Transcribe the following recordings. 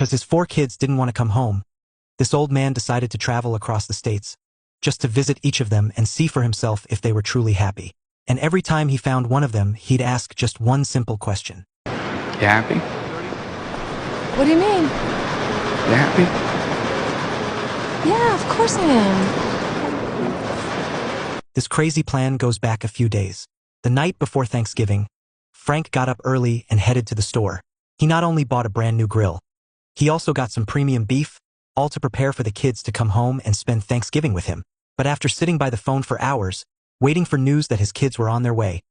Because his 4 kids didn't want to come home, this old man decided to travel across the states, just to visit each of them and see for himself if they were truly happy. And every time he found one of them, he'd ask just one simple question. You happy? What do you mean? You happy? Yeah, of course I am. This crazy plan goes back a few days. The night before Thanksgiving, Frank got up early and headed to the store. He not only bought a brand new grill, he also got some premium beef, all to prepare for the kids to come home and spend Thanksgiving with him. But after sitting by the phone for hours, waiting for news that his kids were on their way,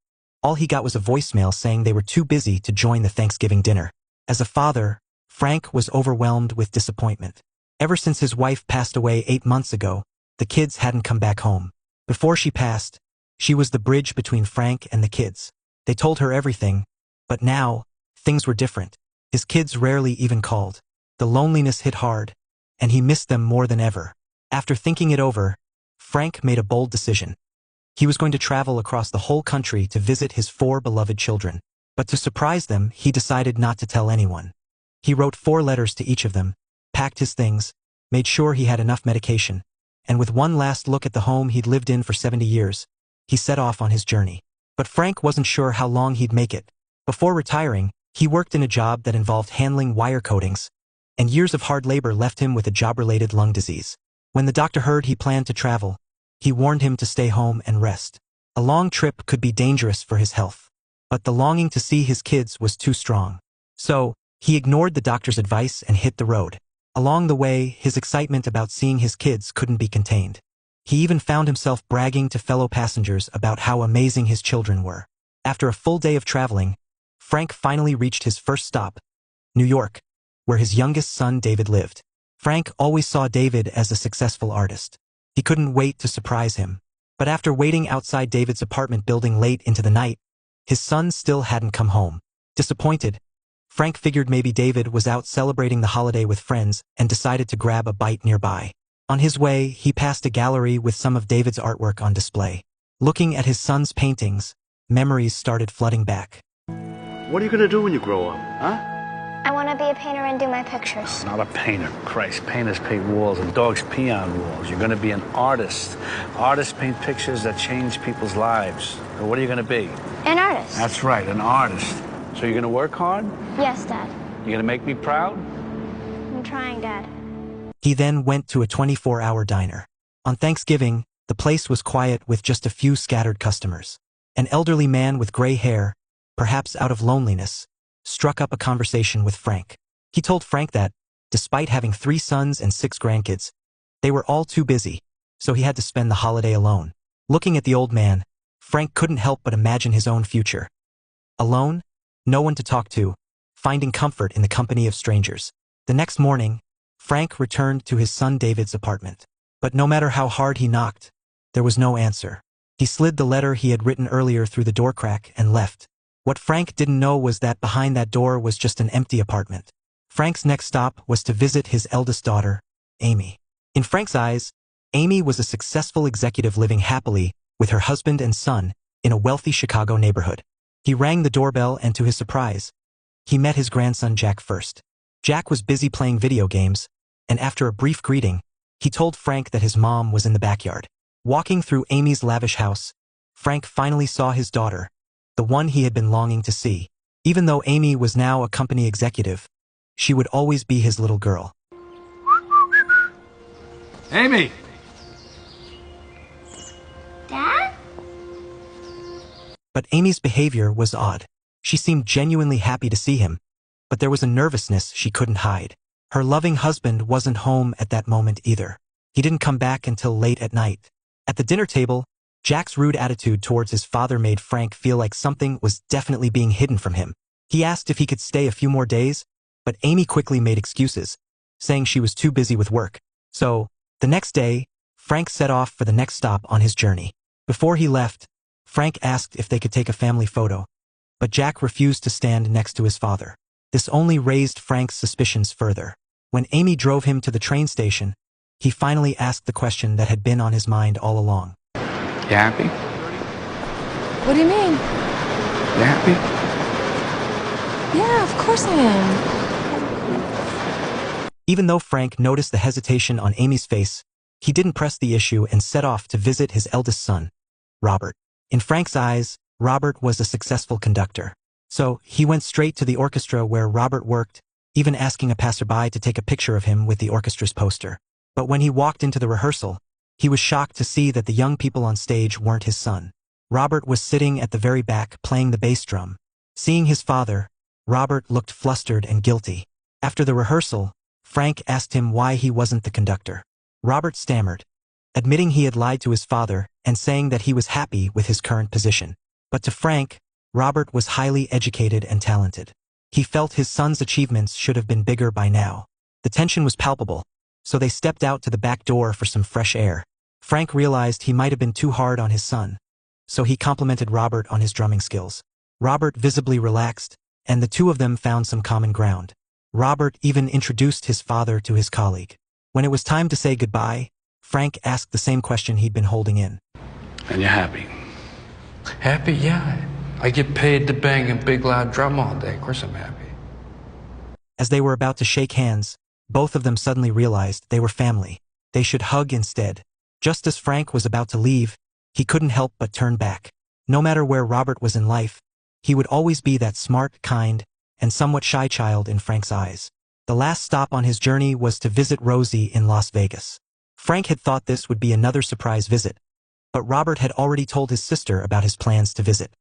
all he got was a voicemail saying they were too busy to join the Thanksgiving dinner. As a father, Frank was overwhelmed with disappointment. Ever since his wife passed away 8 months ago, the kids hadn't come back home. Before she passed, she was the bridge between Frank and the kids. They told her everything, but now, things were different. His kids rarely even called. The loneliness hit hard, and he missed them more than ever. After thinking it over, Frank made a bold decision. He was going to travel across the whole country to visit his 4 beloved children. But to surprise them, he decided not to tell anyone. He wrote 4 letters to each of them, packed his things, made sure he had enough medication, and with one last look at the home he'd lived in for 70 years, he set off on his journey. But Frank wasn't sure how long he'd make it. Before retiring, he worked in a job that involved handling wire coatings, and years of hard labor left him with a job-related lung disease. When the doctor heard he planned to travel, he warned him to stay home and rest. A long trip could be dangerous for his health, but the longing to see his kids was too strong. So, he ignored the doctor's advice and hit the road. Along the way, his excitement about seeing his kids couldn't be contained. He even found himself bragging to fellow passengers about how amazing his children were. After a full day of traveling, Frank finally reached his first stop, New York, where his youngest son David lived. Frank always saw David as a successful artist. He couldn't wait to surprise him. But after waiting outside David's apartment building late into the night, his son still hadn't come home. Disappointed, Frank figured maybe David was out celebrating the holiday with friends and decided to grab a bite nearby. On his way, he passed a gallery with some of David's artwork on display. Looking at his son's paintings, memories started flooding back. What are you gonna do when you grow up, huh? I want to be a painter and do my pictures. Not a painter. Christ, painters paint walls and dogs pee on walls. You're going to be an artist. Artists paint pictures that change people's lives. So what are you going to be? An artist. That's right, an artist. So you're going to work hard? Yes, Dad. You're going to make me proud? I'm trying, Dad. He then went to a 24-hour diner. On Thanksgiving, the place was quiet with just a few scattered customers. An elderly man with gray hair, perhaps out of loneliness, struck up a conversation with Frank. He told Frank that, despite having 3 sons and 6 grandkids, they were all too busy, so he had to spend the holiday alone. Looking at the old man, Frank couldn't help but imagine his own future. Alone, no one to talk to, finding comfort in the company of strangers. The next morning, Frank returned to his son David's apartment. But no matter how hard he knocked, there was no answer. He slid the letter he had written earlier through the door crack and left. What Frank didn't know was that behind that door was just an empty apartment. Frank's next stop was to visit his eldest daughter, Amy. In Frank's eyes, Amy was a successful executive living happily with her husband and son in a wealthy Chicago neighborhood. He rang the doorbell and to his surprise, he met his grandson Jack first. Jack was busy playing video games, and after a brief greeting, he told Frank that his mom was in the backyard. Walking through Amy's lavish house, Frank finally saw his daughter, the one he had been longing to see. Even though Amy was now a company executive, she would always be his little girl. Amy! Dad? But Amy's behavior was odd. She seemed genuinely happy to see him, but there was a nervousness she couldn't hide. Her loving husband wasn't home at that moment either. He didn't come back until late at night. At the dinner table, Jack's rude attitude towards his father made Frank feel like something was definitely being hidden from him. He asked if he could stay a few more days, but Amy quickly made excuses, saying she was too busy with work. So, the next day, Frank set off for the next stop on his journey. Before he left, Frank asked if they could take a family photo, but Jack refused to stand next to his father. This only raised Frank's suspicions further. When Amy drove him to the train station, he finally asked the question that had been on his mind all along. You happy? What do you mean? You happy? Yeah, of course I am. Even though Frank noticed the hesitation on Amy's face, he didn't press the issue and set off to visit his eldest son, Robert. In Frank's eyes, Robert was a successful conductor. So, he went straight to the orchestra where Robert worked, even asking a passerby to take a picture of him with the orchestra's poster. But when he walked into the rehearsal, he was shocked to see that the young people on stage weren't his son. Robert was sitting at the very back playing the bass drum. Seeing his father, Robert looked flustered and guilty. After the rehearsal, Frank asked him why he wasn't the conductor. Robert stammered, admitting he had lied to his father and saying that he was happy with his current position. But to Frank, Robert was highly educated and talented. He felt his son's achievements should have been bigger by now. The tension was palpable, so they stepped out to the back door for some fresh air. Frank realized he might have been too hard on his son, so he complimented Robert on his drumming skills. Robert visibly relaxed, and the two of them found some common ground. Robert even introduced his father to his colleague. When it was time to say goodbye, Frank asked the same question he'd been holding in. And you're happy? Happy? Yeah. I get paid to bang a big loud drum all day. Of course I'm happy. As they were about to shake hands, both of them suddenly realized they were family. They should hug instead. Just as Frank was about to leave, he couldn't help but turn back. No matter where Robert was in life, he would always be that smart, kind, and somewhat shy child in Frank's eyes. The last stop on his journey was to visit Rosie in Las Vegas. Frank had thought this would be another surprise visit, but Robert had already told his sister about his plans to visit.